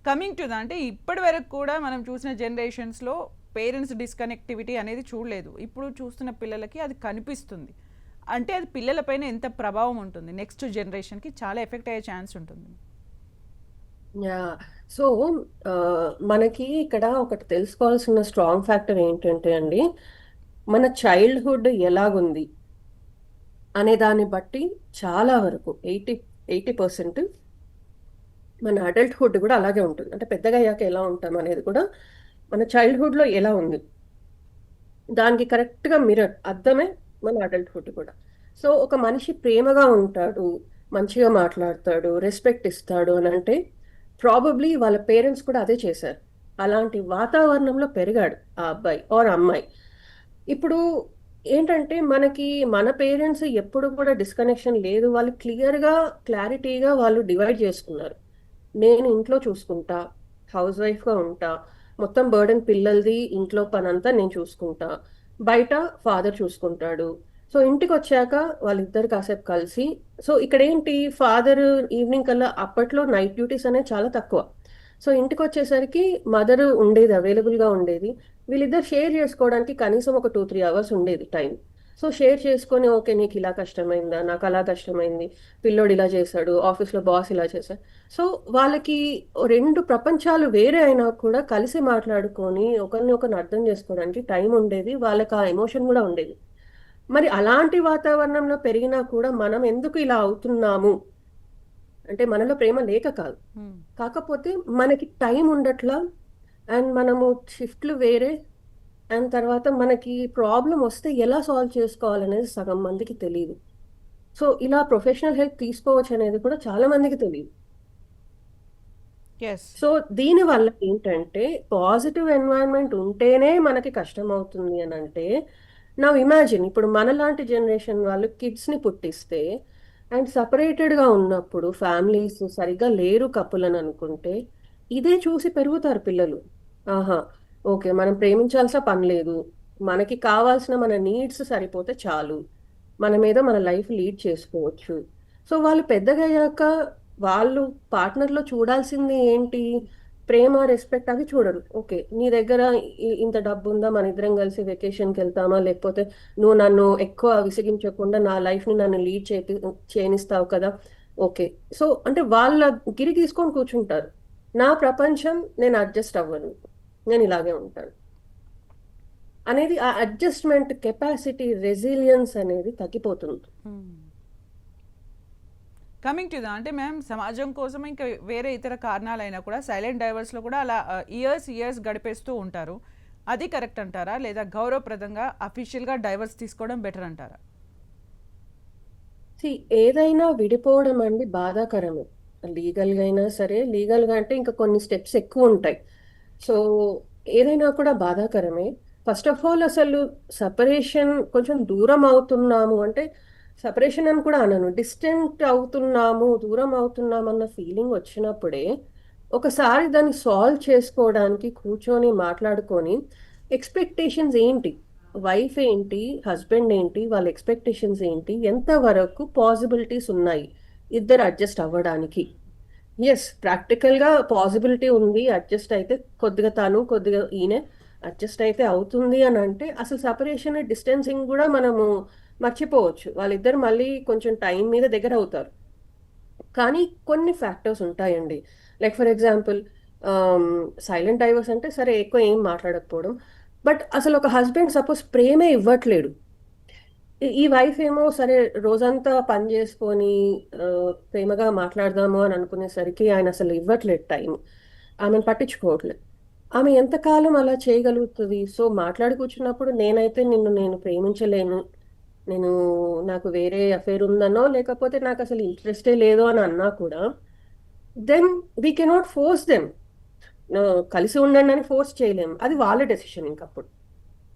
Coming to the అంటే ఇప్పటి వరకు కూడా మనం చూసిన జనరేషన్స్లో పేరెంట్స్ డిస్కనెక్టివిటీ అనేది చూడలేదు. ఇప్పుడు చూస్తున్న పిల్లలకి అది కనిపిస్తుంది. అంటే అది పిల్లలపైన ఎంత ప్రభావం ఉంటుంది, నెక్స్ట్ జనరేషన్కి చాలా ఎఫెక్ట్ అయ్యే ఛాన్స్ ఉంటుంది. యా సో మనకి ఇక్కడ ఒకటి తెలుసుకోవాల్సిన స్ట్రాంగ్ ఫ్యాక్టర్ ఏంటంటే అండి, మన చైల్డ్హుడ్ ఎలాగుంది అనే దాన్ని బట్టి చాలా వరకు 80% మన అడల్ట్హుడ్ కూడా అలాగే ఉంటుంది. అంటే పెద్దగా అయ్యాక ఎలా ఉంటాం అనేది కూడా మన చైల్డ్హుడ్లో ఎలా ఉంది దానికి కరెక్ట్గా మిర్రర్ అర్థమే మన అడల్ట్హుడ్ కూడా. సో ఒక మనిషి ప్రేమగా ఉంటాడు, మంచిగా మాట్లాడతాడు, రెస్పెక్ట్ ఇస్తాడు అని అంటే ప్రాబబ్లీ వాళ్ళ పేరెంట్స్ కూడా అదే చేశారు. అలాంటి వాతావరణంలో పెరిగాడు ఆ అబ్బాయి ఆర్ అమ్మాయి. ఇప్పుడు ఏంటంటే మనకి మన పేరెంట్స్ ఎప్పుడు కూడా డిస్కనెక్షన్ లేదు. వాళ్ళు క్లియర్గా క్లారిటీగా వాళ్ళు డివైడ్ చేసుకున్నారు. నేను ఇంట్లో చూసుకుంటా, హౌస్ వైఫ్గా ఉంటా, మొత్తం బర్డెన్ పిల్లలది, ఇంట్లో పనంతా నేను చూసుకుంటా, బయట ఫాదర్ చూసుకుంటాడు. సో ఇంటికి వచ్చాక వాళ్ళిద్దరు కాసేపు కలిసి, సో ఇక్కడ ఏంటి, ఫాదర్ ఈవినింగ్ కల్లా, అప్పట్లో నైట్ డ్యూటీస్ అనేవి చాలా తక్కువ. సో ఇంటికి వచ్చేసరికి మదర్ ఉండేది, అవైలబుల్గా ఉండేది. వీళ్ళిద్దరు షేర్ చేసుకోవడానికి కనీసం ఒక 2-3 అవర్స్ ఉండేది టైం. సో షేర్ చేసుకొని, ఓకే నీకు ఇలా కష్టమైందా, నాకు అలా కష్టమైంది, పిల్లోడు ఇలా చేశాడు, ఆఫీస్లో బాస్ ఇలా చేశాడు. సో వాళ్ళకి రెండు ప్రపంచాలు వేరే అయినా కూడా కలిసి మాట్లాడుకొని ఒకరిని ఒకరిని అర్థం చేసుకోవడానికి టైం ఉండేది, వాళ్ళకి ఆ ఎమోషన్ కూడా ఉండేది. మరి అలాంటి వాతావరణంలో పెరిగినా కూడా మనం ఎందుకు ఇలా అవుతున్నాము అంటే మనలో ప్రేమ లేక కాదు, కాకపోతే మనకి టైం ఉండట్లా, అండ్ మనము షిఫ్ట్లు వేరే, అండ్ తర్వాత మనకి ప్రాబ్లం వస్తే ఎలా సాల్వ్ చేసుకోవాలనేది సగం మందికి తెలియదు. సో ఇలా ప్రొఫెషనల్ హెల్ప్ తీసుకోవచ్చు అనేది కూడా చాలా మందికి తెలియదు. ఎస్. సో దీనివల్ల ఏంటంటే పాజిటివ్ ఎన్వైరన్మెంట్ ఉంటేనే మనకి కష్టం అవుతుంది అని అంటే, నా ఇమాజిన్ ఇప్పుడు మనలాంటి జనరేషన్ వాళ్ళు కిడ్స్ని పుట్టిస్తే అండ్ సపరేటెడ్గా ఉన్నప్పుడు ఫ్యామిలీస్ సరిగ్గా లేరు కప్పులని అనుకుంటే ఇదే చూసి పెరుగుతారు పిల్లలు. ఆహా, ఓకే మనం ప్రేమించాల్సిన పని లేదు, మనకి కావాల్సిన మన నీడ్స్ సరిపోతే చాలు, మన మీద మన లైఫ్ లీడ్ చేసుకోవచ్చు. సో వాళ్ళు పెద్దగా అయ్యాక వాళ్ళు పార్ట్నర్లో చూడాల్సింది ఏంటి, ప్రేమ, రెస్పెక్ట్ అవి చూడరు. ఓకే నీ దగ్గర ఇంత డబ్బు ఉందా, మన ఇద్దరం కలిసి వెకేషన్కి వెళ్తామా, లేకపోతే నువ్వు నన్ను ఎక్కువ విసిగించకుండా నా లైఫ్ని నన్ను లీడ్ చేయనిస్తావు కదా, ఓకే. సో అంటే వాళ్ళ గిరి తీసుకొని కూర్చుంటారు. నా ప్రపంచం, నేను అడ్జస్ట్ అవ్వను, నేను ఇలాగే ఉంటాను అనేది, ఆ అడ్జస్ట్మెంట్ కెపాసిటీ, రెసిలియన్స్ అనేది తగ్గిపోతుంది. కమింగ్ టు ద అంటే మ్యామ్, సమాజం కోసం ఇంకా వేరే ఇతర కారణాలైనా కూడా సైలెంట్ డైవర్స్లో కూడా అలా ఇయర్స్ గడిపేస్తూ ఉంటారు. అది కరెక్ట్ అంటారా, లేదా గౌరవప్రదంగా అఫీషియల్గా డైవర్స్ తీసుకోవడం బెటర్ అంటారా? ఏదైనా విడిపోవడం అండి బాధాకరమే. లీగల్గా అయినా సరే, లీగల్గా అంటే ఇంకా కొన్ని స్టెప్స్ ఎక్కువ ఉంటాయి. సో ఏదైనా కూడా బాధాకరమే. ఫస్ట్ ఆఫ్ ఆల్ అసలు సపరేషన్ కొంచెం దూరం అవుతున్నాము అంటే, సపరేషన్ అని కూడా అనను, డిస్టెంట్ అవుతున్నాము, దూరం అవుతున్నాము అన్న ఫీలింగ్ వచ్చినప్పుడే ఒకసారి దాన్ని సాల్వ్ చేసుకోవడానికి కూర్చొని మాట్లాడుకొని, ఎక్స్పెక్టేషన్స్ ఏంటి, వైఫ్ ఏంటి, హస్బెండ్ ఏంటి, వాళ్ళ ఎక్స్పెక్టేషన్స్ ఏంటి, ఎంతవరకు పాసిబిలిటీస్ ఉన్నాయి ఇద్దరు అడ్జస్ట్ అవ్వడానికి. ఎస్, ప్రాక్టికల్గా పాసిబిలిటీ ఉంది, అడ్జస్ట్ అయితే కొద్దిగా తను కొద్దిగా ఈయనే అడ్జస్ట్ అయితే అవుతుంది అని అంటే అసలు సపరేషన్ డిస్టెన్సింగ్ కూడా మనము మర్చిపోవచ్చు. వాళ్ళిద్దరు మళ్ళీ కొంచెం టైం మీద దగ్గర అవుతారు. కానీ కొన్ని ఫ్యాక్టర్స్ ఉంటాయండి. Like for example, silent divorce అంటే సరే ఎక్కువ ఏం మాట్లాడకపోవడం, బట్ అసలు ఒక హస్బెండ్ సపోజ్ ప్రేమే ఇవ్వట్లేడు, ఈ వైఫ్ ఏమో సరే రోజంతా పని చేసుకొని ప్రేమగా మాట్లాడదాము అని అనుకునేసరికి ఆయన అసలు ఇవ్వట్లేదు టైం, ఆమెను పట్టించుకోవట్లేదు. ఆమె ఎంతకాలం అలా చేయగలుగుతుంది? సో మాట్లాడి కూర్చున్నప్పుడు నేనైతే నేను ప్రేమించలేను, నేను నాకు వేరే అఫేర్ ఉందనో లేకపోతే నాకు అసలు ఇంట్రెస్టే లేదో అని అన్నా కూడా, then we cannot force them, కలిసి ఉండండి అని ఫోర్స్ చేయలేము, అది వాళ్ళ డెసిషన్ ఇంకప్పుడు.